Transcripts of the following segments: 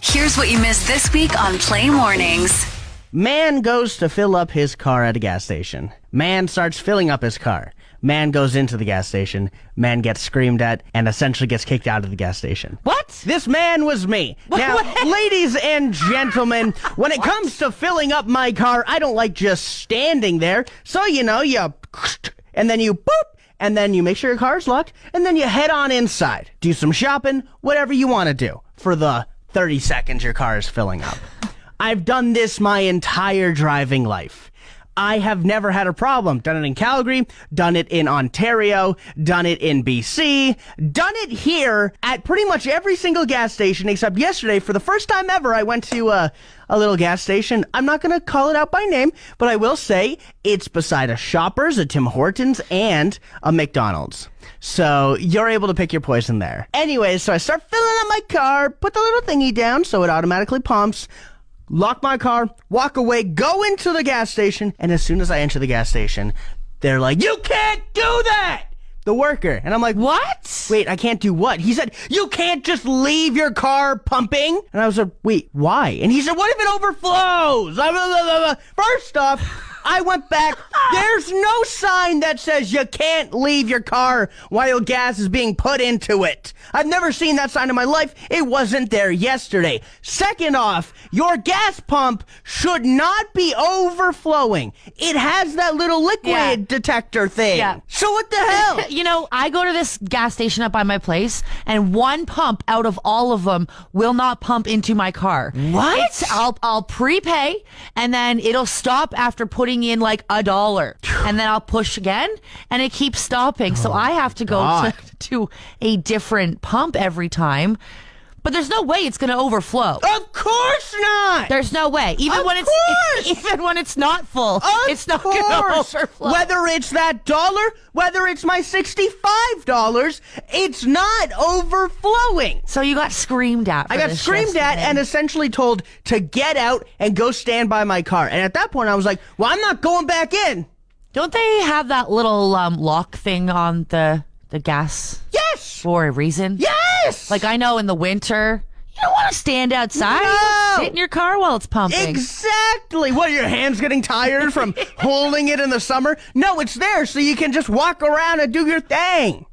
Here's what you missed this week on Play Mornings. Man goes to fill up his car at a gas station. Man starts filling up his car. Man goes into the gas station. Man gets screamed at and essentially gets kicked out of the gas station. What? This man was me. Now, ladies and gentlemen, when it comes to filling up my car, I don't like just standing there. So, you and then you boop, and then you make sure your car's locked, and then you head on inside. Do some shopping, whatever you want to do for the 30 seconds your car is filling up. I've done this my entire driving life. I have never had a problem. Done it in Calgary, done it in Ontario, done it in BC, done it here at pretty much every single gas station except yesterday. For the first time ever, I went to a little gas station. I'm not going to call it out by name, but I will say it's beside a Shoppers, a Tim Hortons, and a McDonald's. So you're able to pick your poison there. Anyways, so I start filling up my car, put the little thingy down so it automatically pumps, lock my car, walk away, go into the gas station, and as soon as I enter the gas station, they're like, "You can't do that!" The worker. And I'm like, What? "Wait, I can't do what?" He said, "You can't just leave your car pumping." And I was like, "Wait, why?" And he said, "What if it overflows?" First off, I went back. There's no sign that says you can't leave your car while gas is being put into it. I've never seen that sign in my life. It wasn't there yesterday. Second off, your gas pump should not be overflowing. It has that little liquid detector thing. Yeah. So what the hell? I go to this gas station up by my place, and one pump out of all of them will not pump into my car. What? I'll prepay, and then it'll stop after putting in like $1, and then I'll push again, and it keeps stopping. So I have to go to a different pump every time. But there's no way it's going to overflow. Of course not. There's no way. Even when it's not full, it's not going to overflow. Whether it's that dollar, whether it's my $65, it's not overflowing. So you got screamed at. I got screamed at and essentially told to get out and go stand by my car. And at that point, I was like, "Well, I'm not going back in." Don't they have that little lock thing on the gas? Yes. For a reason? Yes. Like, I know in the winter, you don't want to stand outside. No. Sit in your car while it's pumping. Exactly. What, are your hands getting tired from holding it in the summer? No, it's there so you can just walk around and do your thing.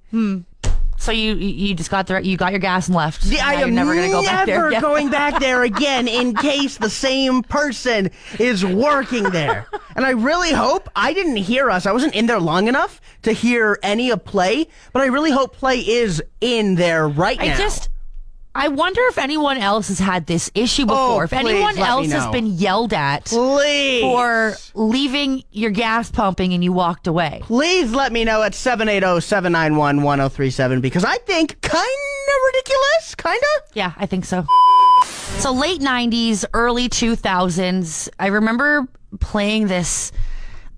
So you just got you got your gas and left. I am never going to go back there. Never going back there again in case the same person is working there. And I really hope, I didn't hear us. I wasn't in there long enough to hear any of Play, but I really hope Play is in there right now. I wonder if anyone else has had this issue before. If anyone else has been yelled at for leaving your gas pumping and you walked away. Please let me know at 780-791-1037 because I think kind of ridiculous. Kind of? Yeah, I think so. So late 90s, early 2000s, I remember playing this.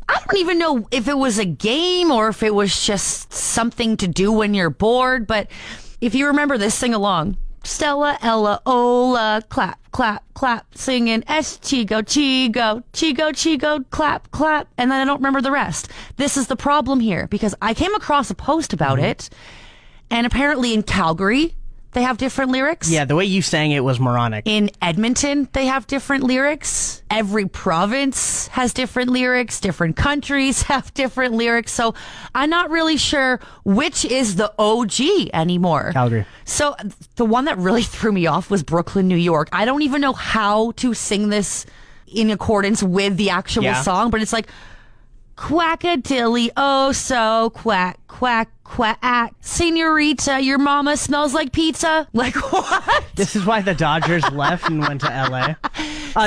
I don't even know if it was a game or if it was just something to do when you're bored. But if you remember this, sing along. Stella, Ella, Ola, clap, clap, clap, singing S, Chigo, Chigo, Chigo, Chigo, clap, clap. And then I don't remember the rest. This is the problem here because I came across a post about it, and apparently in Calgary, they have different lyrics. Yeah, the way you sang it was moronic. In Edmonton, they have different lyrics. Every province has different lyrics. Different countries have different lyrics. So I'm not really sure which is the OG anymore. Calgary. So the one that really threw me off was Brooklyn, New York. I don't even know how to sing this in accordance with the actual song, but it's like, quackadilly, oh so quack, quack, quack. Senorita, your mama smells like pizza. Like, what? This is why the Dodgers left and went to LA.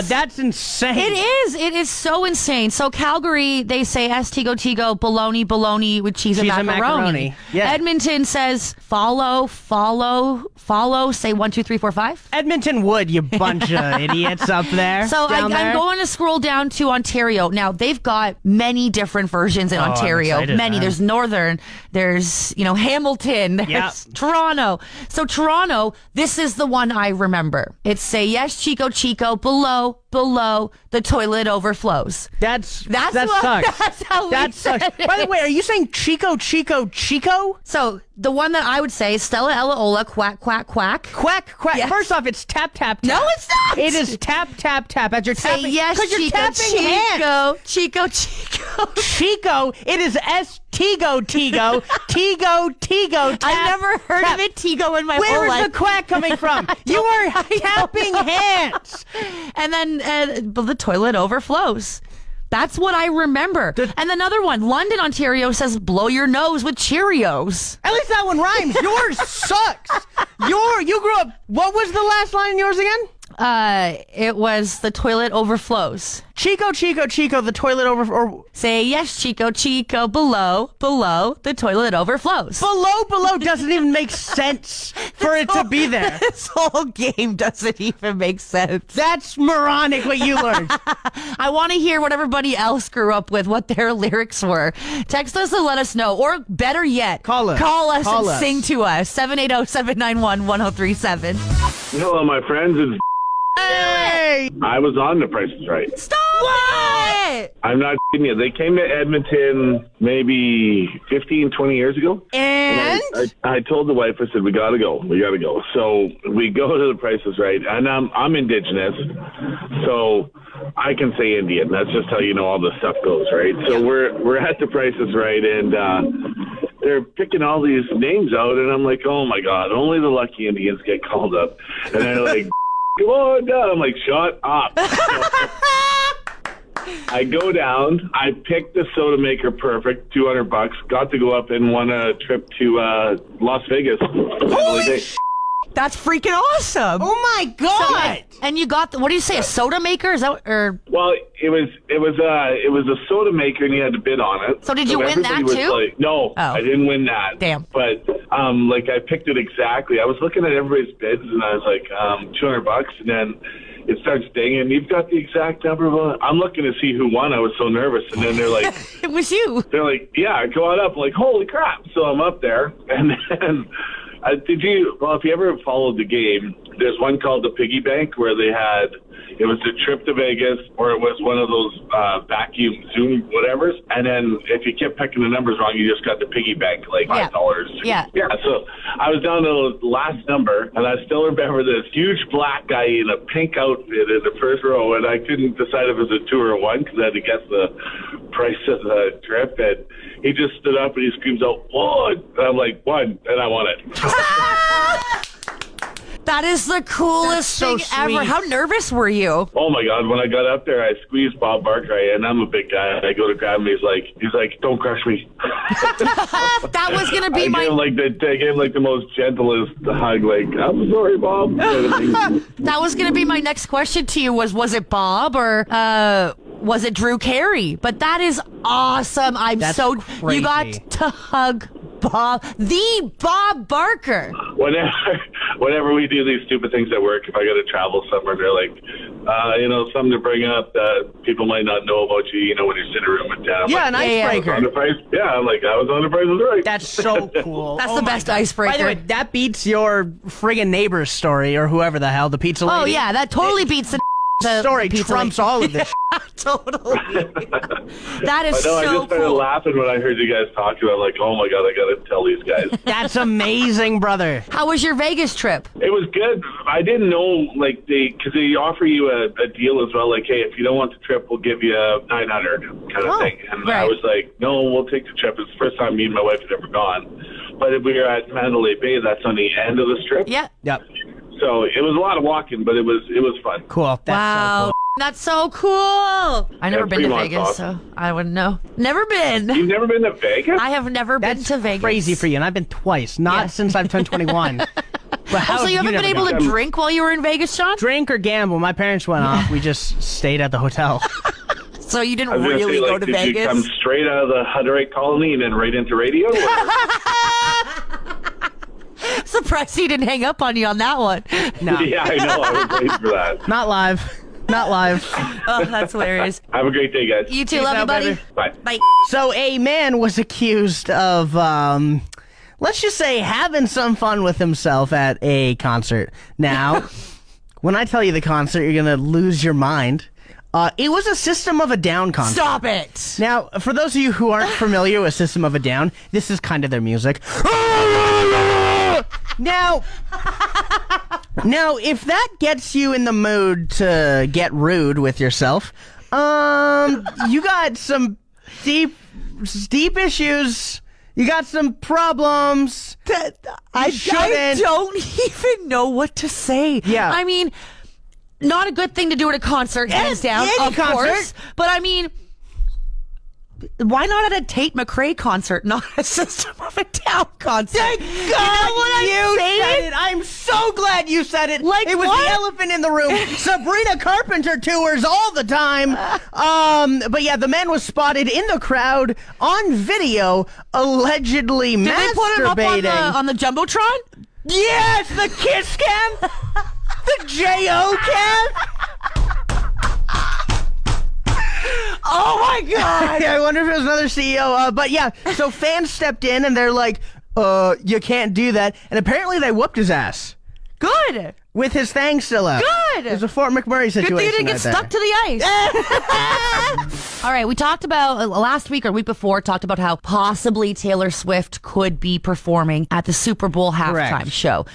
That's insane. It is. It is so insane. So Calgary, they say Tigo Tigo, bologna, bologna with cheese and macaroni. Yeah. Edmonton says follow, say 1, 2, 3, 4, 5. Edmonton would, you bunch of idiots up there. So I'm going to scroll down to Ontario. Now, they've got many different versions in Ontario. I'm excited, many. man. There's Northern, there's, Hamilton, there's Toronto. So Toronto, this is the one I remember. It's say yes, Chico, Chico, below, below, the toilet overflows. That what- sucks. that's how we That said sucks. it. By the way, are you saying Chico, Chico, Chico? So the one that I would say is Stella Ella Ola, quack, quack, quack. Quack, quack. Yes. First off, it's tap, tap, tap. No, it's not. It is tap, tap, tap. As you're Say tapping. yes, 'cause you're Chico, tapping hands. Chico, Chico. Chico. It is S-Tigo, Tigo. Tigo, Tigo, tap. I've never heard tap. of it, Tigo, in my Where whole is life. the quack coming from? You are tapping hands. And then but the toilet overflows. That's what I remember. And another one, London, Ontario says blow your nose with Cheerios. At least that one rhymes. Yours sucks. You grew up. What was the last line in yours again? It was the toilet overflows. Chico, Chico, Chico, the toilet or Say yes, Chico, Chico, below, the toilet overflows. below doesn't even make sense for it to be there. This whole game doesn't even make sense. That's moronic what you learned. I want to hear what everybody else grew up with, what their lyrics were. Text us and let us know. Or better yet, Call us. and Call us. sing to us. 780-791-1037. Hello, my friends. It's Hey! I was on The Price is Right. Stop it! I'm not kidding you. They came to Edmonton maybe 15, 20 years ago. And I told the wife, I said, we got to go. We got to go. So we go to The Price is Right. And I'm Indigenous, so I can say Indian. That's just how you know all this stuff goes, right? So we're at The Price is Right, and they're picking all these names out, and I'm like, oh, my God, only the lucky Indians get called up. And they're like, come on down. I'm like, shut up. I go down. I picked the soda maker perfect, $200. Got to go up and won a trip to Las Vegas. Holy That's freaking awesome. oh my God! And you got what do you say? A soda maker? Is that or Well, it was a soda maker, and you had to bid on it. So did you win that everybody was too? like, no, Oh. I didn't win that. Damn. But like I picked it exactly. I was looking at everybody's bids, and I was like, $200, and then it starts dinging. You've got the exact number. I'm looking to see who won. I was so nervous, and then they're like, it was you? they're like, yeah, go on up. I'm like, holy crap! So I'm up there, and then. If you ever followed the game, there's one called the Piggy Bank where it was the trip to Vegas, or it was one of those vacuum Zoom whatevers. And then if you kept picking the numbers wrong, you just got the Piggy Bank, like Yeah. $5. Yeah. Yeah. So I was down to the last number, and I still remember this huge black guy in a pink outfit in the first row, and I couldn't decide if it was a 2 or a 1 because I had to guess the price of the trip. And he just stood up and he screams out, "1!" And I'm like, 1, and I won it. That is the coolest That's so thing ever. sweet. How nervous were you? Oh my God! When I got up there, I squeezed Bob Barker, and I'm a big guy. I go to grab him. He's like, "Don't crush me." That was gonna be I my gave him like the most gentlest hug. Like, I'm sorry, Bob. that was gonna be my next question to you. Was it Bob or was it Drew Carey? But that is awesome. That's you crazy. got to hug Bob, the Bob Barker. Whenever we do these stupid things at work, if I got to travel somewhere, they're like, something to bring up that people might not know about you. When you're sitting in a room with them. Yeah, an Yeah. icebreaker. On the price. Yeah, I'm like, I was on The Price is Right. That's so cool. That's Oh the my best God. icebreaker. By the way, that beats your friggin' neighbor's story or whoever the hell, the pizza lady. Oh yeah, that totally beats the Story pizza trumps lady. all of this. Totally. That is I know. I so just started cool. laughing when I heard you guys talking. I'm like, oh my God, I got to tell these guys. That's amazing, brother. How was your Vegas trip? It was good. I didn't know, because they offer you a deal as well. Like, hey, if you don't want the trip, we'll give you $900 kind of thing. And I right. was like, no, we'll take the trip. It's the first time me and my wife had ever gone. But we were at Mandalay Bay. That's on the end of the strip. Yeah. Yep. So it was a lot of walking, but it was fun. Cool. That's Wow. so cool. That's so cool. I've never been to Fremont's Vegas, awesome. so I wouldn't know. Never been. You've never been to Vegas? I have never That's been to Vegas. crazy for you, and I've been twice. Not Yeah. since I've turned 21. But how So you haven't been never able gone? to drink while you were in Vegas, Sean? Drink or gamble? My parents went off. We just stayed at the hotel. So you I didn't was gonna really say, go to did you come Vegas? straight out of the Hutterite colony and then right into radio? Surprised he didn't hang up on you on that one. No, Yeah, I know. I was waiting for that. not live. Not live. Oh, that's hilarious. Have a great day, guys. You too. Peace Love you, out, buddy. baby. Bye. Bye. So a man was accused of, let's just say, having some fun with himself at a concert. Now, When I tell you the concert, you're going to lose your mind. It was a System of a Down concert. Stop it. Now, for those of you who aren't familiar with System of a Down, this is kind of their music. Now, if that gets you in the mood to get rude with yourself, you got some deep issues. You got some problems. I shouldn't. don't even know what to say. Yeah. I mean, not a good thing to do at a concert, hands down, any of concert. course. But I mean, why not at a Tate McRae concert, not a System of a Down concert? Thank God you know what I'm saying? said it. I'm so glad you said it. Like it was what? the elephant in the room. Sabrina Carpenter tours all the time. But yeah, the man was spotted in the crowd on video, allegedly Did masturbating. they put him up on the Jumbotron? Yes, the kiss cam, the J.O. cam. Oh my God! I wonder if it was another CEO. But yeah, so fans stepped in and they're like, you can't do that. And apparently they whooped his ass Good. with his thang still out. Good. It's a Fort McMurray situation. Good thing you didn't get right there. stuck to the ice. All right, we talked about last week or week before, talked about how possibly Taylor Swift could be performing at the Super Bowl halftime Correct. show.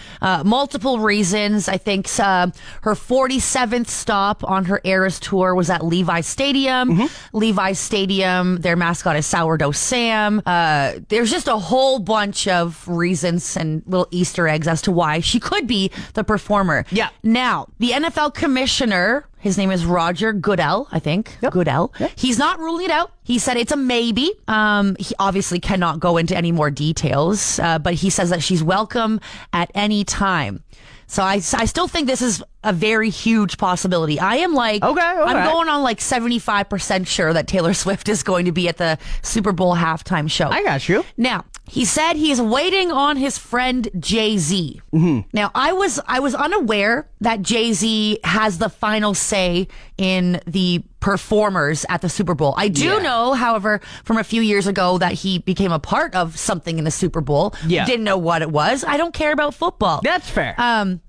Multiple reasons. I think her 47th stop on her Eras tour was at Levi's Stadium. Mm-hmm. Levi's Stadium, their mascot is Sourdough Sam. There's just a whole bunch of reasons and little Easter eggs as to why she could be the performer. Yeah. Now, the NFL commissioner, his name is Roger Goodell, I think. Yep. Goodell. Yep. He's not ruling it out. He said it's a maybe. He obviously cannot go into any more details, but he says that she's welcome at any time. So I still think this is a very huge possibility. I am like, Okay, all I'm right. going on like 75% sure that Taylor Swift is going to be at the Super Bowl halftime show. I got you. Now, he said he is waiting on his friend Jay-Z. Mm-hmm. Now, I was unaware that Jay-Z has the final say in the performers at the Super Bowl. I do know, however, from a few years ago that he became a part of something in the Super Bowl. Yeah. Didn't know what it was. I don't care about football. That's fair.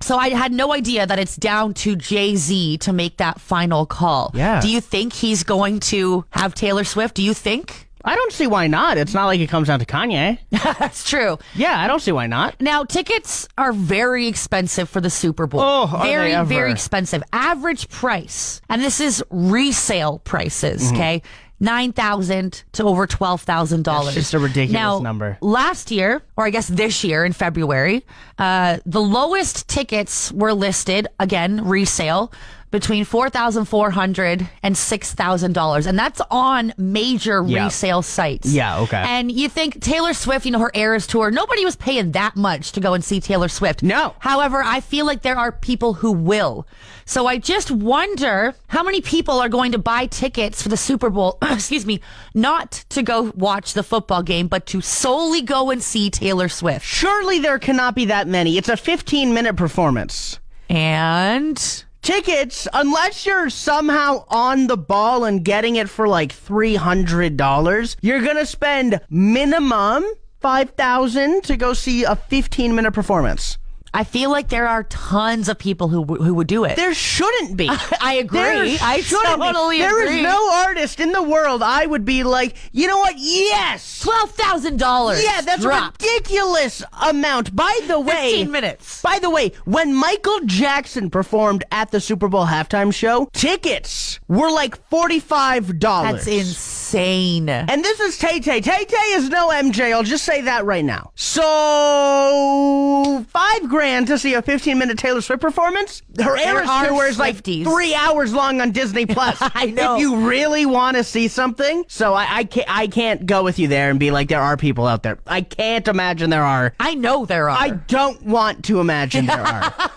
So I had no idea that it's down to Jay-Z to make that final call. Yeah. Do you think he's going to have Taylor Swift? Do you think? I don't see why not. It's not like it comes down to Kanye. That's true. Yeah, I don't see why not. Now, tickets are very expensive for the Super Bowl. Oh, are they very, ever? very expensive. Average price, and this is resale prices, okay? $9,000 to over $12,000. That's just a ridiculous now, number. Last year, or I guess this year in February, the lowest tickets were listed, again, resale, between $4,400 and $6,000. And that's on major Yeah. resale sites. Yeah, okay. And you think Taylor Swift, her Eras tour, nobody was paying that much to go and see Taylor Swift. No. However, I feel like there are people who will. So I just wonder how many people are going to buy tickets for the Super Bowl, excuse me, not to go watch the football game, but to solely go and see Taylor Swift. Surely there cannot be that many. It's a 15-minute performance. And Tickets, unless you're somehow on the ball and getting it for like $300, you're gonna spend minimum $5,000 to go see a 15-minute performance. I feel like there are tons of people who would do it. There shouldn't be. I agree. There I shouldn't be. totally There agree. is no artist in the world I would be like, you know what? Yes. $12,000. Yeah, that's dropped. a ridiculous amount. By the way, 15 minutes. By the way, when Michael Jackson performed at the Super Bowl halftime show, tickets were like $45. That's insane. And this is Tay Tay. Tay Tay is no MJ. I'll just say that right now. So, $5,000 to see a 15-minute Taylor Swift performance? Her Eras are tour is like Swifties. 3 hours long on Disney Plus. I know. If you really want to see something, so I can't go with you there and be like, there are people out there. I can't imagine there are. I know there are. I don't want to imagine there are.